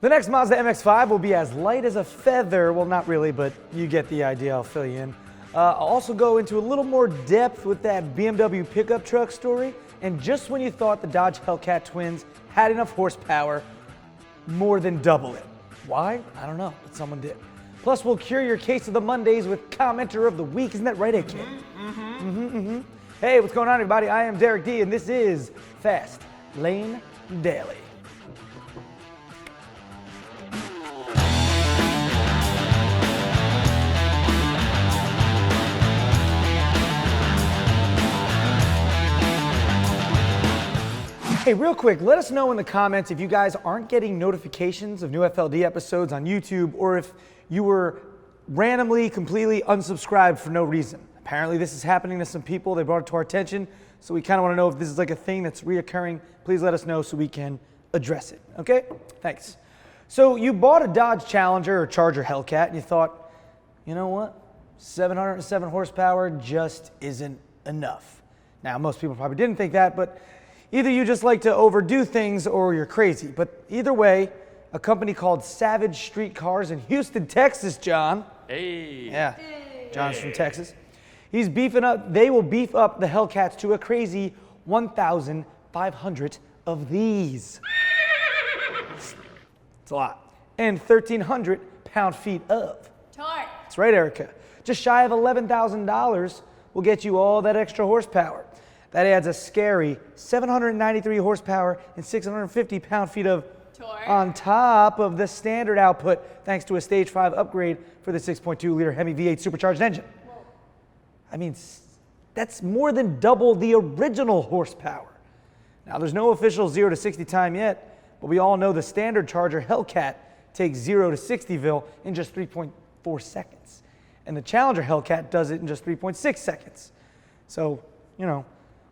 The next Mazda MX-5 will be as light as a feather. Well, not really, but you get the idea. I'll fill you in. I'll also go into a little more depth with that BMW pickup truck story. And just when you thought the Dodge Hellcat twins had enough horsepower, more than double it. Why? I don't know, but someone did. Plus, we'll cure your case of the Mondays with commenter of the week. Isn't that right, AK? Hey, what's going on, everybody? I am Derek D, and this is Fast Lane Daily. Hey, real quick, let us know in the comments if you guys aren't getting notifications of new FLD episodes on YouTube, or if you were randomly, completely unsubscribed for no reason. Apparently this is happening to some people. They brought it to our attention, so we kind of want to know if this is like a thing that's reoccurring. Please let us know so we can address it, okay? Thanks. So you bought a Dodge Challenger or Charger Hellcat and you thought, you know what? 707 horsepower just isn't enough. Now, most people probably didn't think that, but either you just like to overdo things or you're crazy. But either way, a company called Savage Street Cars in Houston, Texas, John. Hey. Yeah, John's from Texas. He's beefing up, they will beef up the Hellcats to a crazy 1,500 of these. It's a lot. And 1,300 pound-feet of. Torque. That's right, Erica. Just shy of $11,000 will get you all that extra horsepower. That adds a scary 793 horsepower and 650 pound-feet of torque on top of the standard output, thanks to a Stage 5 upgrade for the 6.2-liter Hemi V8 supercharged engine. Whoa. I mean, that's more than double the original horsepower. Now, there's no official 0 to 60 time yet, but we all know the standard Charger Hellcat takes 0 to 60ville in just 3.4 seconds. And the Challenger Hellcat does it in just 3.6 seconds. So, you know,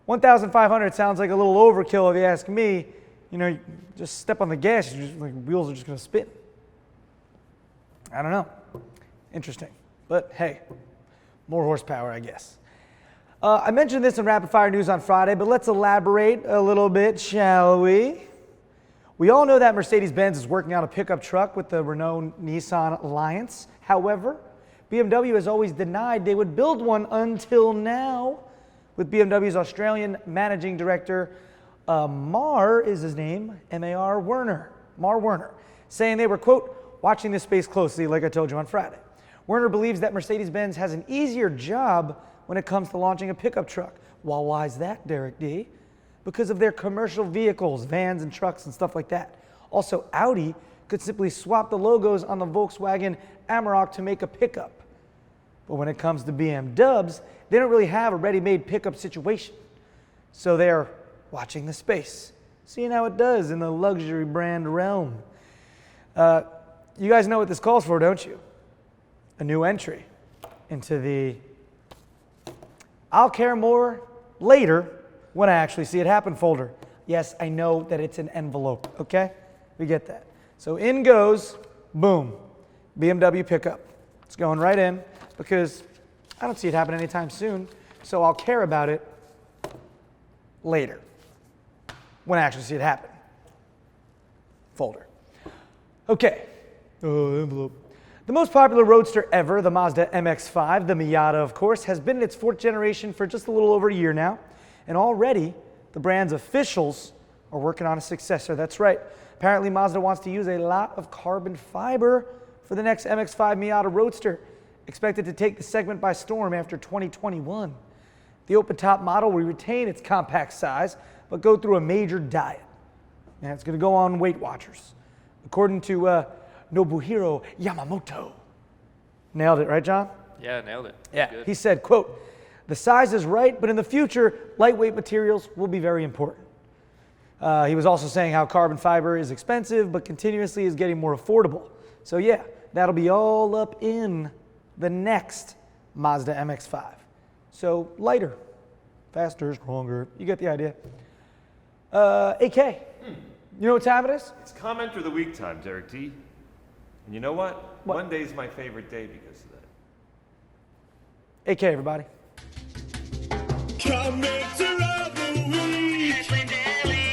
1,500 sounds like a little overkill if you ask me. You know, just step on the gas, wheels are just going to spin. I don't know. Interesting. But hey, more horsepower, I guess. I mentioned this in Rapid Fire News on Friday, but let's elaborate a little bit, shall we? We all know that Mercedes-Benz is working on a pickup truck with the Renault-Nissan alliance. However, BMW has always denied they would build one until now, with BMW's Australian managing director, Mar is his name, M-A-R Werner, Mar Werner, saying they were, quote, watching this space closely, like I told you on Friday. Werner believes that Mercedes-Benz has an easier job when it comes to launching a pickup truck. Well, why is that, Derek D? Because of their commercial vehicles, vans and trucks and stuff like that. Also, Audi could simply swap the logos on the Volkswagen Amarok to make a pickup. But when it comes to BMWs, they don't really have a ready-made pickup situation. So they're watching the space, seeing how it does in the luxury brand realm. You guys know what this calls for, don't you? A new entry into the I'll care more later when I actually see it happen folder. Yes, I know that it's an envelope, okay? We get that. So in goes, boom, BMW pickup. It's going right in because I don't see it happen anytime soon, so I'll care about it later when I actually see it happen. Folder. Okay. Envelope. The most popular roadster ever, the Mazda MX-5, the Miata, of course, has been in its 4th generation for just a little over a year now, and already the brand's officials are working on a successor. That's right. Apparently, Mazda wants to use a lot of carbon fiber for the next MX-5 Miata Roadster, expected to take the segment by storm after 2021. The open-top model will retain its compact size, but go through a major diet. And it's going to go on Weight Watchers. According to Nobuhiro Yamamoto. Nailed it, right, John? Yeah, nailed it. Yeah. Good. He said, quote, the size is right, but in the future, lightweight materials will be very important. He was also saying how carbon fiber is expensive, but continuously is getting more affordable. So yeah, that'll be all up in the next Mazda MX-5. So lighter, faster, stronger. You get the idea. AK, you know what time it is? It's commenter of the week time, Derek T. And you know what? Monday's my favorite day because of that. AK, everybody. Commenter of the week.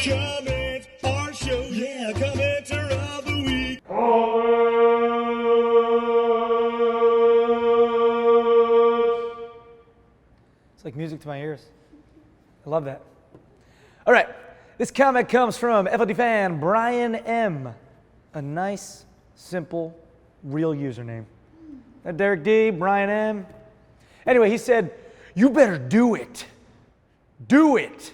Comment our show. Yeah, commenter of the week. Music to my ears. I love that. All right. This comment comes from FLD fan Brian M. A nice, simple, real username. Derek D, Brian M. Anyway, he said, you better do it. Do it.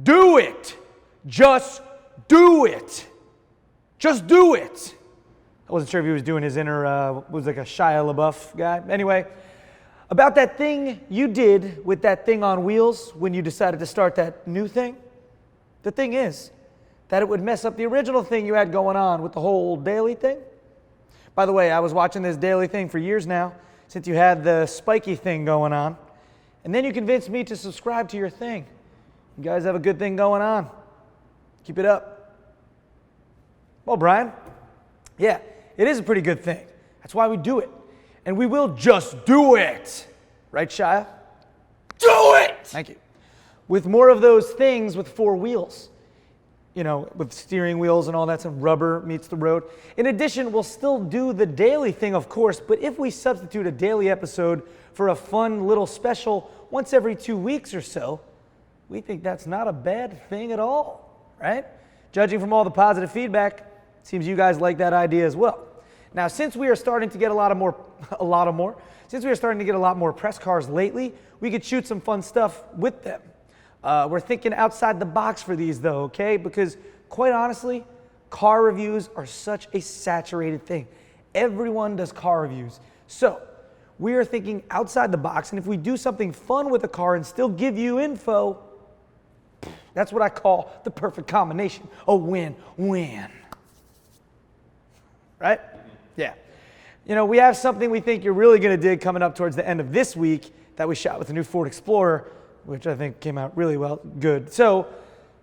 Do it. Just do it. Just do it. I wasn't sure if he was doing his inner, was like a Shia LaBeouf guy. Anyway, about that thing you did with that thing on wheels when you decided to start that new thing. The thing is that it would mess up the original thing you had going on with the whole daily thing. By the way, I was watching this daily thing for years now, since you had the spiky thing going on. And then you convinced me to subscribe to your thing. You guys have a good thing going on. Keep it up. Well, Brian, yeah, it is a pretty good thing. That's why we do it. And we will just do it. Right, Shia? Do it! Thank you. With more of those things with 4 wheels. You know, with steering wheels and all that, some rubber meets the road. In addition, we'll still do the daily thing, of course, but if we substitute a daily episode for a fun little special once every 2 weeks or so, we think that's not a bad thing at all, right? Judging from all the positive feedback, seems you guys like that idea as well. Now, since we are starting to get a lot more press cars lately, we could shoot some fun stuff with them. We're thinking outside the box for these though, okay? Because quite honestly, car reviews are such a saturated thing. Everyone does car reviews. So we are thinking outside the box, and if we do something fun with a car and still give you info, that's what I call the perfect combination. A win-win. Right? Yeah. You know, we have something we think you're really going to dig coming up towards the end of this week that we shot with the new Ford Explorer, which I think came out really well, good. So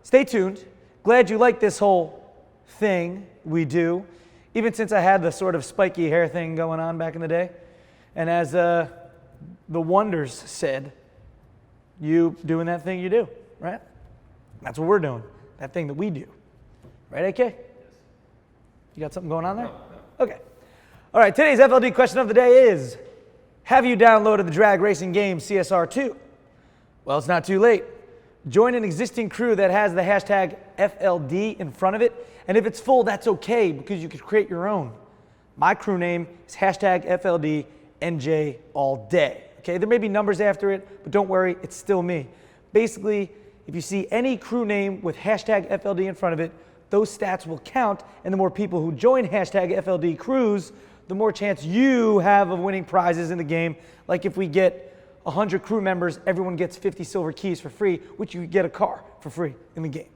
stay tuned. Glad you like this whole thing we do, even since I had the sort of spiky hair thing going on back in the day. And as the Wonders said, you doing that thing you do, right? That's what we're doing, that thing that we do. Right, AK? Yes. You got something going on there? No. Okay. All right, today's FLD question of the day is, have you downloaded the drag racing game CSR2? Well, it's not too late. Join an existing crew that has the hashtag FLD in front of it, and if it's full, that's okay because you could create your own. My crew name is hashtag FLD NJ all day. Okay, there may be numbers after it, but don't worry, it's still me. Basically, if you see any crew name with hashtag FLD in front of it, those stats will count, and the more people who join hashtag FLD crews, the more chance you have of winning prizes in the game. Like if we get 100 crew members, everyone gets 50 silver keys for free, which you get a car for free in the game.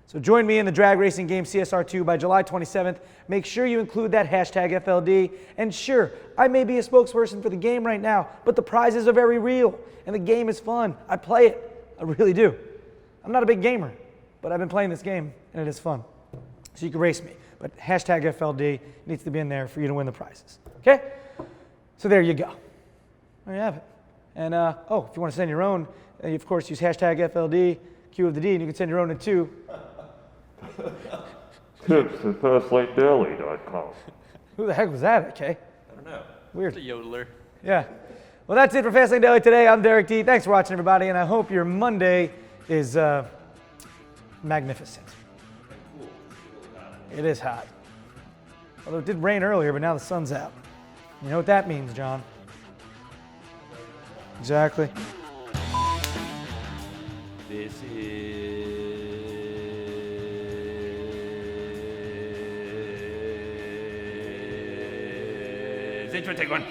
So join me in the drag racing game CSR2 by July 27th. Make sure you include that hashtag FLD. And sure, I may be a spokesperson for the game right now, but the prizes are very real, and the game is fun. I play it. I really do. I'm not a big gamer, but I've been playing this game, and it is fun. So you can race me, but hashtag FLD needs to be in there for you to win the prizes. Okay? So there you go. There you have it. And if you want to send your own, you of course use hashtag FLD, Q of the D, and you can send your own in too. Tips at FastLateDaily.com. Who the heck was that, okay? I don't know. Weird. It's a yodeler. Yeah. Well, that's it for Fastlane Daily today. I'm Derek D. Thanks for watching, everybody, and I hope your Monday is magnificent. It is hot. Although it did rain earlier, but now the sun's out. You know what that means, John? Exactly. This is intro take one.